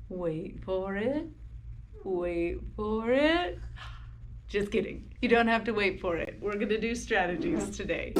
Wait for it. Wait for it. Just kidding. You don't have to wait for it. We're going to do strategies today.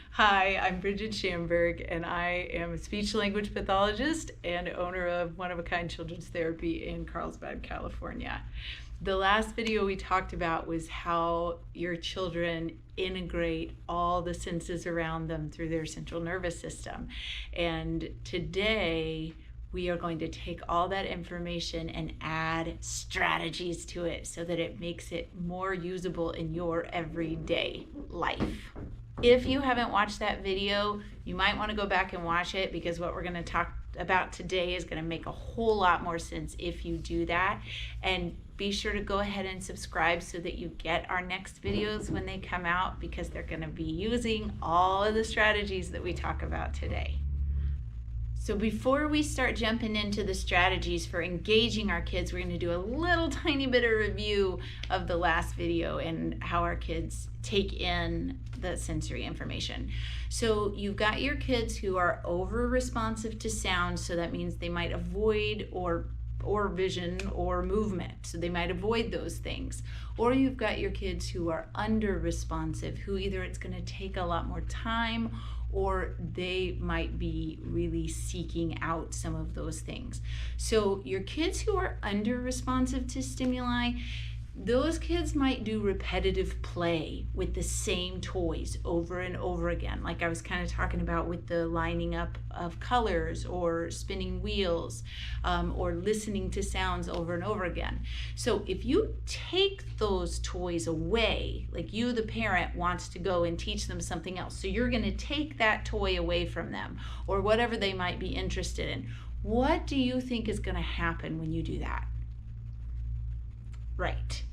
Hi, I'm BRIGID SHAMBURG, and I am a speech-language pathologist and owner of One of a Kind Children's Therapy in Carlsbad, California. The last video we talked about was how your children integrate all the senses around them through their central nervous system. And today, we are going to take all that information and add strategies to it so that it makes it more usable in your everyday life. If you haven't watched that video, you might want to go back and watch it, because what we're going to talk about today is going to make a whole lot more sense if you do that. And be sure to go ahead and subscribe so that you get our next videos when they come out, because they're going to be using all of the strategies that we talk about today. So before we start jumping into the strategies for engaging our kids, we're going to do a little tiny bit of review of the last video and how our kids take in the sensory information. So you've got your kids who are over responsive to sound, so that means they might avoid or vision or movement, so they might avoid those things. Or you've got your kids who are under responsive, who either it's going to take a lot more time or they might be really seeking out some of those things. So your kids who are under responsive to stimuli, those kids might do repetitive play with the same toys over and over again, like I was kind of talking about with the lining up of colors or spinning wheels, or listening to sounds over and over again. So if you take those toys away, like you, the parent, wants to go and teach them something else, so you're going to take that toy away from them or whatever they might be interested in, what do you think is going to happen when you do that? Right.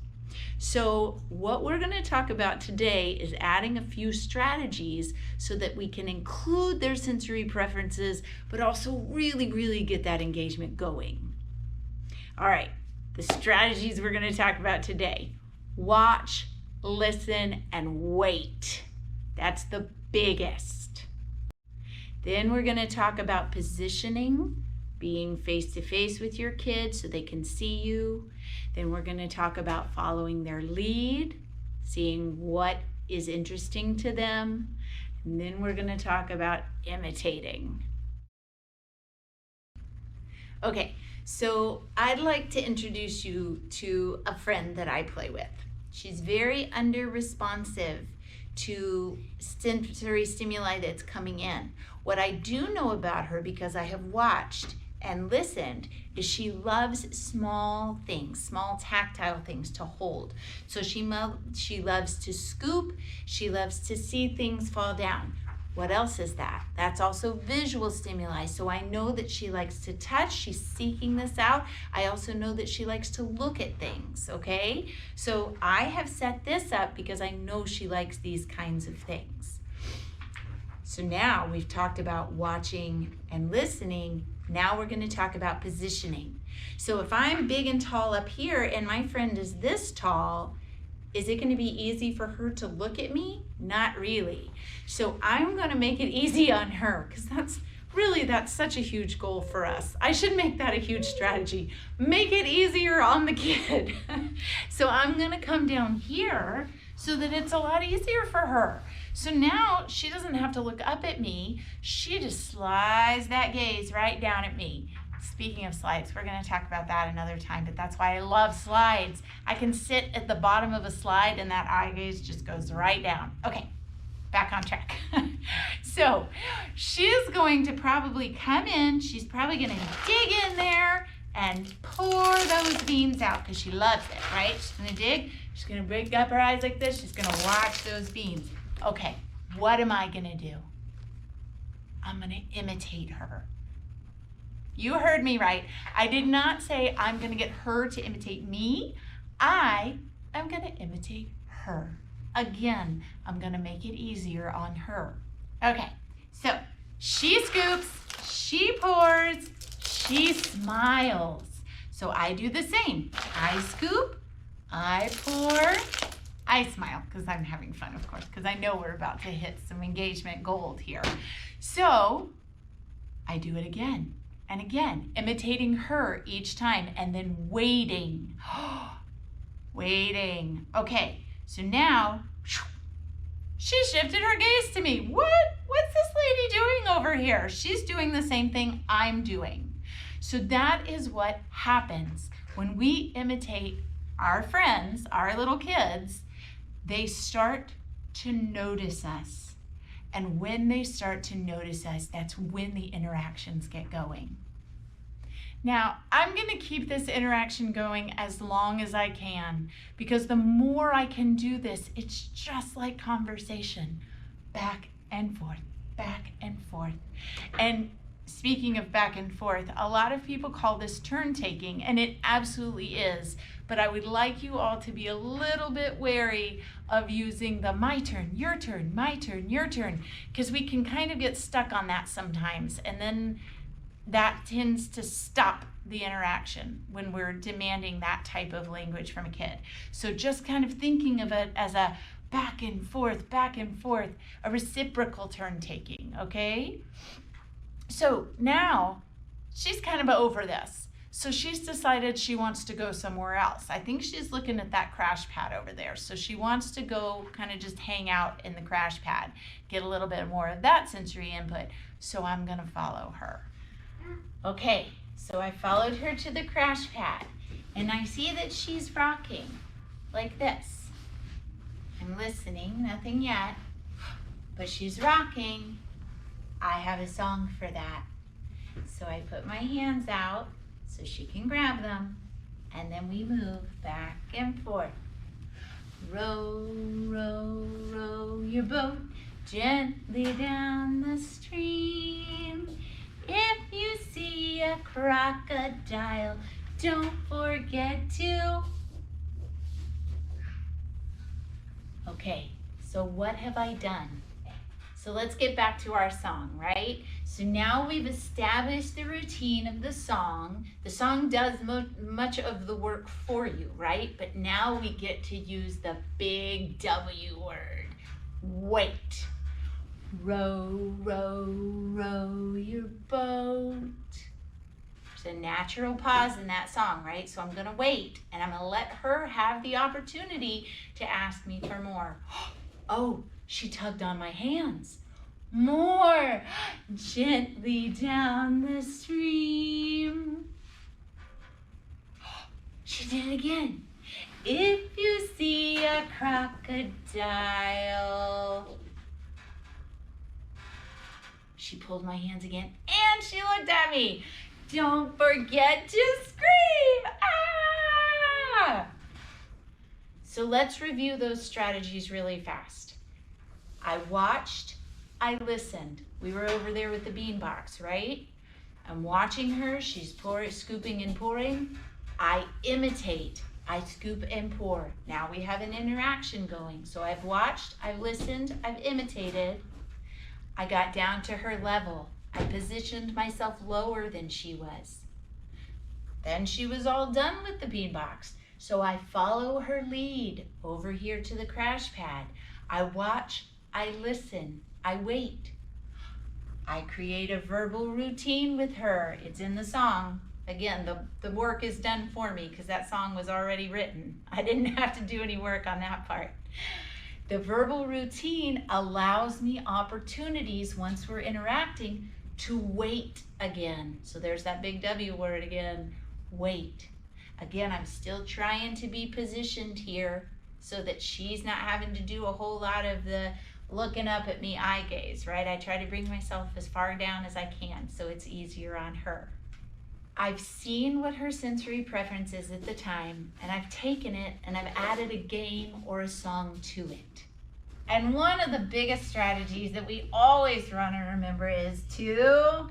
So what we're going to talk about today is adding a few strategies so that we can include their sensory preferences, but also really get that engagement going. All right, the strategies we're going to talk about today: watch, listen, and wait. That's the biggest. Then we're going to talk about positioning, being face-to-face with your kids so they can see you. Then we're going to talk about following their lead, seeing what is interesting to them. And then we're going to talk about imitating. Okay, so I'd like to introduce you to a friend that I play with. She's very under-responsive to sensory stimuli that's coming in. What I do know about her, because I have watched and listened, is she loves small things, small tactile things to hold. So she loves to scoop, she loves to see things fall down. What else is that? That's also visual stimuli. So I know that she likes to touch, she's seeking this out. I also know that she likes to look at things, okay? So I have set this up because I know she likes these kinds of things. So now we've talked about watching and listening. Now we're going to talk about positioning. So if I'm big and tall up here and my friend is this tall, is it going to be easy for her to look at me? Not really. So I'm going to make it easy on her, because that's such a huge goal for us. I should make that a huge strategy. Make it easier on the kid. So I'm going to come down here so that it's a lot easier for her. So now she doesn't have to look up at me. She just slides that gaze right down at me. Speaking of slides, we're going to talk about that another time, but that's why I love slides. I can sit at the bottom of a slide and that eye gaze just goes right down. Okay, back on track. So she's going to probably come in. She's probably going to dig in there and pour those beans out because she loves it, right? She's going to dig. She's going to break up her eyes like this. She's going to watch those beans. Okay, what am I going to do? I'm going to imitate her. You heard me right. I did not say I'm going to get her to imitate me. I am going to imitate her. Again, I'm going to make it easier on her. Okay, so she scoops, she pours, she smiles. So I do the same. I scoop, I pour, I smile, because I'm having fun, of course, because I know we're about to hit some engagement gold here. So I do it again. And again, imitating her each time and then waiting. Waiting. Okay, so now she shifted her gaze to me. What's this lady doing over here? She's doing the same thing I'm doing. So that is what happens when we imitate our friends, our little kids. They start to notice us. And when they start to notice us, that's when the interactions get going. Now, I'm going to keep this interaction going as long as I can, because the more I can do this, it's just like conversation, back and forth, back and forth. And speaking of back and forth, a lot of people call this turn taking, and it absolutely is. But I would like you all to be a little bit wary of using the my turn, your turn, my turn, your turn, because we can kind of get stuck on that sometimes. And then that tends to stop the interaction when we're demanding that type of language from a kid. So just kind of thinking of it as a back and forth, a reciprocal turn taking, okay? So now she's kind of over this. So she's decided she wants to go somewhere else. I think she's looking at that crash pad over there. So she wants to go kind of just hang out in the crash pad, get a little bit more of that sensory input. So I'm gonna follow her. Okay, so I followed her to the crash pad, and I see that she's rocking like this. I'm listening, nothing yet, but she's rocking. I have a song for that. So I put my hands out so she can grab them, and then we move back and forth. Row, row, row your boat gently down the stream. If you see a crocodile, don't forget to. Okay, so what have I done? So let's get back to our song, right? So now we've established the routine of the song. The song does much of the work for you, right? But now we get to use the big W word, wait. Row, row, row your boat. There's a natural pause in that song, right? So I'm gonna wait, and I'm gonna let her have the opportunity to ask me for more. Oh, she tugged on my hands. More. Gently down the stream. She did it again. If you see a crocodile. She pulled my hands again, and she looked at me. Don't forget to scream. Ah! So let's review those strategies really fast. I watched, I listened. We were over there with the bean box, right? I'm watching her, she's scooping and pouring. I imitate, I scoop and pour. Now we have an interaction going. So I've watched, I've listened, I've imitated. I got down to her level. I positioned myself lower than she was. Then she was all done with the beanbox. So I follow her lead over here to the crash pad. I watch, I listen, I wait. I create a verbal routine with her. It's in the song. Again, the work is done for me because that song was already written. I didn't have to do any work on that part. The verbal routine allows me opportunities once we're interacting to wait again. So there's that big W word again, wait. Again, I'm still trying to be positioned here so that she's not having to do a whole lot of the looking up at me eye gaze, right? I try to bring myself as far down as I can so it's easier on her. I've seen what her sensory preference is at the time, and I've taken it and I've added a game or a song to it. And one of the biggest strategies that we always want to remember is to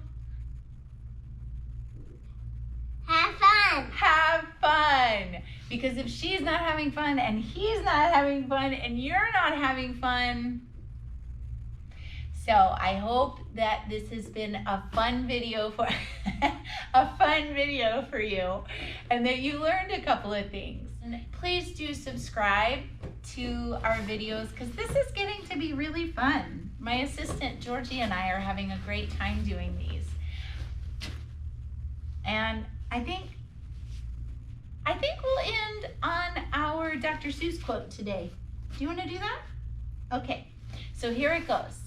have fun. Have fun. Because if she's not having fun and he's not having fun and you're not having fun. So I hope that this has been a fun video for you and that you learned a couple of things. And please do subscribe to our videos because this is getting to be really fun. My assistant Georgie and I are having a great time doing these. I think we'll end on our Dr. Seuss quote today. Do you want to do that? Okay, so here it goes.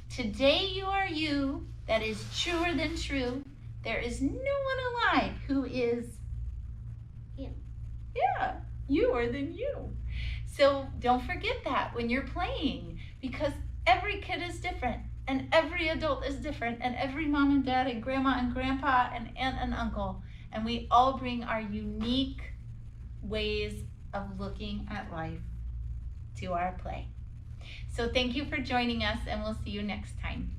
Today you are you, that is truer than true. There is no one alive who is You. Yeah, youer than you. So don't forget that when you're playing, because every kid is different, and every adult is different, and every mom and dad and grandma and grandpa and aunt and uncle, and we all bring our unique ways of looking at life to our play. So thank you for joining us, and we'll see you next time.